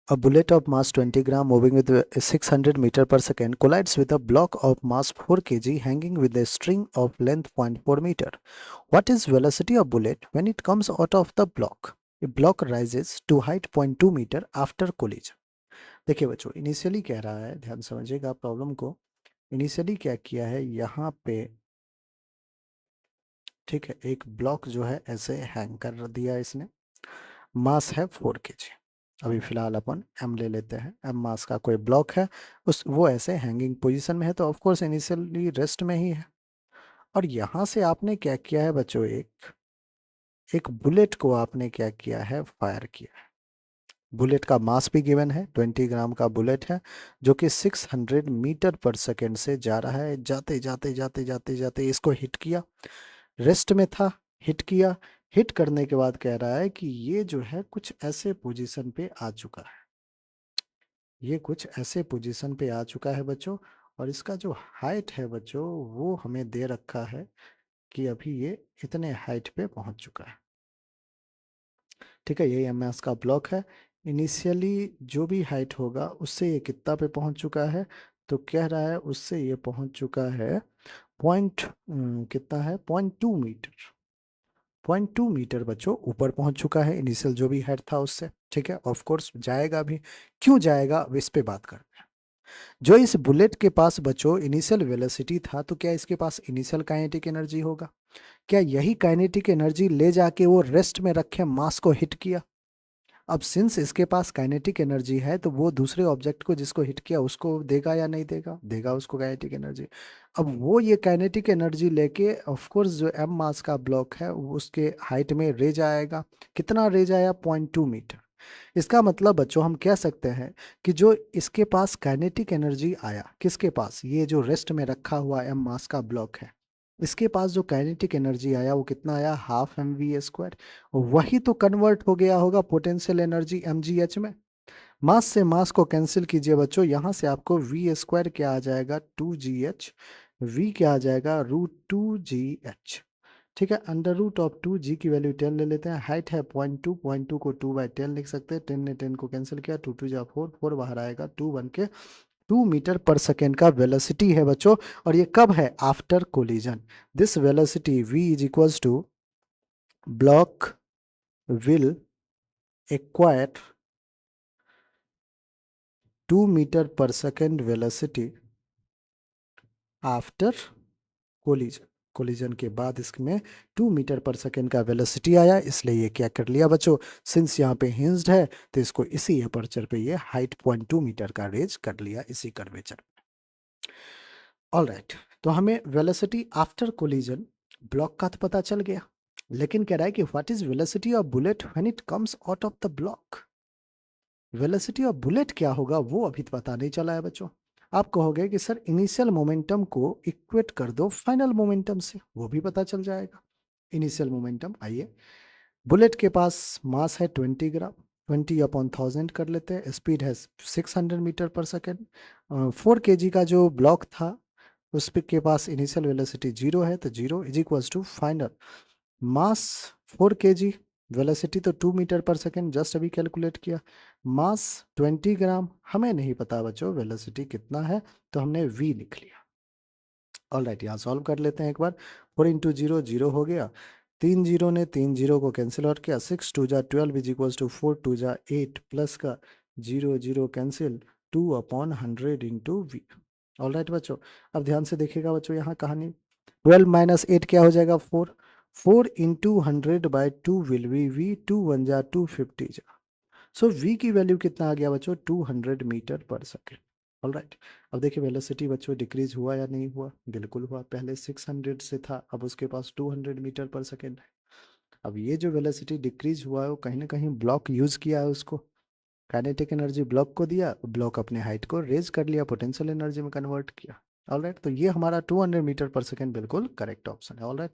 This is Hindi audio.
A bullet of mass 20 gram moving with 600 meter per second collides with a block of mass 4 kg hanging with a string of length 0.4 meter. What is velocity of bullet when it comes out of the block? A block rises to height 0.2 meter after collision. देखिए बच्चों, इनिशियली कह रहा है, ध्यान समझिएगा प्रॉब्लम को। इनिशियली क्या किया है यहाँ पे, ठीक है, एक ब्लॉक जो है ऐसे हैंग कर दिया इसने। मास है 4 kg। अभी फिलहाल अपन एम ले लेते हैं, एम मास का कोई ब्लॉक है, उस वो ऐसे हैंगिंग पोजीशन में है, तो ऑफ कोर्स इनिशियली रेस्ट में ही है। और यहाँ से आपने क्या किया है बच्चों, एक एक बुलेट को आपने क्या किया है, फायर किया है। बुलेट का मास भी गिवन है, 20 ग्राम का बुलेट है, जो कि 600 मीटर पर सेकेंड से जा रहा है। जाते जाते जाते जाते जाते इसको हिट किया, रेस्ट में था, हिट किया। हिट करने के बाद कह रहा है कि ये जो है कुछ ऐसे पोजीशन पे आ चुका है, ये कुछ ऐसे पोजीशन पे आ चुका है बच्चों। और इसका जो हाइट है बच्चों, वो हमें दे रखा है कि अभी ये इतने हाइट पे पहुंच चुका है। ठीक है, ये एमएस का ब्लॉक है। इनिशियली जो भी हाइट होगा उससे ये कितना पे पहुंच चुका है, तो कह रहा है उससे ये पहुंच चुका है पॉइंट, कितना है, 0.2 मीटर। 0.2 मीटर बच्चों ऊपर पहुंच चुका है इनिशियल जो भी हाइट था उससे। ठीक है, ऑफ कोर्स जाएगा भी, क्यों जाएगा अब इस पे बात करते हैं। जो इस बुलेट के पास बच्चों इनिशियल वेलोसिटी था, तो क्या इसके पास इनिशियल काइनेटिक एनर्जी होगा? क्या यही काइनेटिक एनर्जी ले जाके वो रेस्ट में रखे मास को हिट किया? अब सिंस इसके पास काइनेटिक एनर्जी है, तो वो दूसरे ऑब्जेक्ट को जिसको हिट किया उसको देगा या नहीं देगा? देगा उसको काइनेटिक एनर्जी। अब वो ये काइनेटिक एनर्जी लेके ऑफ कोर्स जो एम मास का ब्लॉक है वो उसके हाइट में रेज आएगा। कितना रेज आया? 0.2 मीटर। इसका मतलब बच्चों हम कह सकते हैं कि जो इसके पास काइनेटिक एनर्जी आया, किसके पास, ये जो रेस्ट में रखा हुआ एम मास का ब्लॉक है, इसके पास जो काइनेटिक एनर्जी आया वो कितना आया? Half m v square. वही तो कन्वर्ट हो गया होगा potential energy m g h में। मास से मास को कैंसिल कीजिए बच्चों, यहाँ से आपको वी स्क्वायर क्या आ जाएगा? 2 GH। वी क्या आ जाएगा? √2 GH। ठीक है, अंडर रूट ऑफ 2 G की वैल्यू 10 ले लेते हैं। हाइट है 0.2, 0.2 को 2/10 लिख सकते हैं। 10 ने 10 को कैंसिल किया, 2 2 जा 4, 4 बाहर आएगा, 2 बन के 2 मीटर पर सेकेंड का वेलोसिटी है बच्चों। और ये कब है? After collision. This velocity v is equals to block will acquire 2 metre per second velocity after collision. Collision के बाद इसमें 2 मीटर पर सेकेंड का वेलोसिटी आया, इसलिए ये क्या कर लिया बच्चों, सिंस यहाँ पे हिंज्ड है तो इसको इसी अपर्चर पे ये हाइट 0.2 मीटर का रेज कर लिया इसी कर्वेचर। ऑल राइट, तो हमें वेलोसिटी आफ्टर कोलिजन ब्लॉक का तो पता चल गया, लेकिन कह रहा है कि what is velocity of bullet when it comes out of the block. Velocity of bullet क्या होगा वो अभी तो पता नहीं चला है बच्चों। आप कहोगे कि सर इनिशियल मोमेंटम को इक्वेट कर दो फाइनल मोमेंटम से, वो भी पता चल जाएगा। इनिशियल मोमेंटम, आइए, बुलेट के पास मास है 20 ग्राम, 20/1000 कर लेते हैं, स्पीड है 600 मीटर पर सेकेंड। 4 kg का जो ब्लॉक था उस पे के पास इनिशियल वेलोसिटी 0 है, तो 0 is equals to final mass 4 kg। Velocity तो 2 मीटर पर सेकेंड जस्ट अभी कैलकुलेट किया। मास 20 ग्राम, हमें नहीं पता बच्चों वेलोसिटी कितना है, तो हमने v लिख लिया। ऑल राइट, यहाँ सॉल्व कर लेते हैं एक बार। 4 × 0 0 हो गया, 3 0 ने 3 0 को कैंसिल आउट किया, 6 2 जा 12 इज इक्वल्स टू 4 2 जा 8 प्लस का 0 0 cancel, 2/100 into v. All right बच्चों, अब ध्यान से देखिएगा बच्चों यहाँ कहानी। 12 - 8 क्या हो जाएगा? 4। 4 × 100/2 विल बी वी, 2 1 जा 250 जा। सो v की वैल्यू कितना आ गया बच्चों? 200 metre per second. All right, अब देखिए वेलोसिटी बच्चों डिक्रीज हुआ या नहीं हुआ? बिल्कुल हुआ, पहले 600 से था, अब उसके पास 200 मीटर पर सेकेंड है। अब ये जो वेलोसिटी डिक्रीज हुआ है वो कहीं ना कहीं ब्लॉक यूज किया है उसको, काइनेटिक एनर्जी ब्लॉक को दिया, ब्लॉक अपने हाइट को रेज कर लिया, पोटेंशियल एनर्जी में कन्वर्ट किया। ऑल राइट, तो ये हमारा 200 मीटर पर सेकेंड बिल्कुल करेक्ट ऑप्शन है। All right.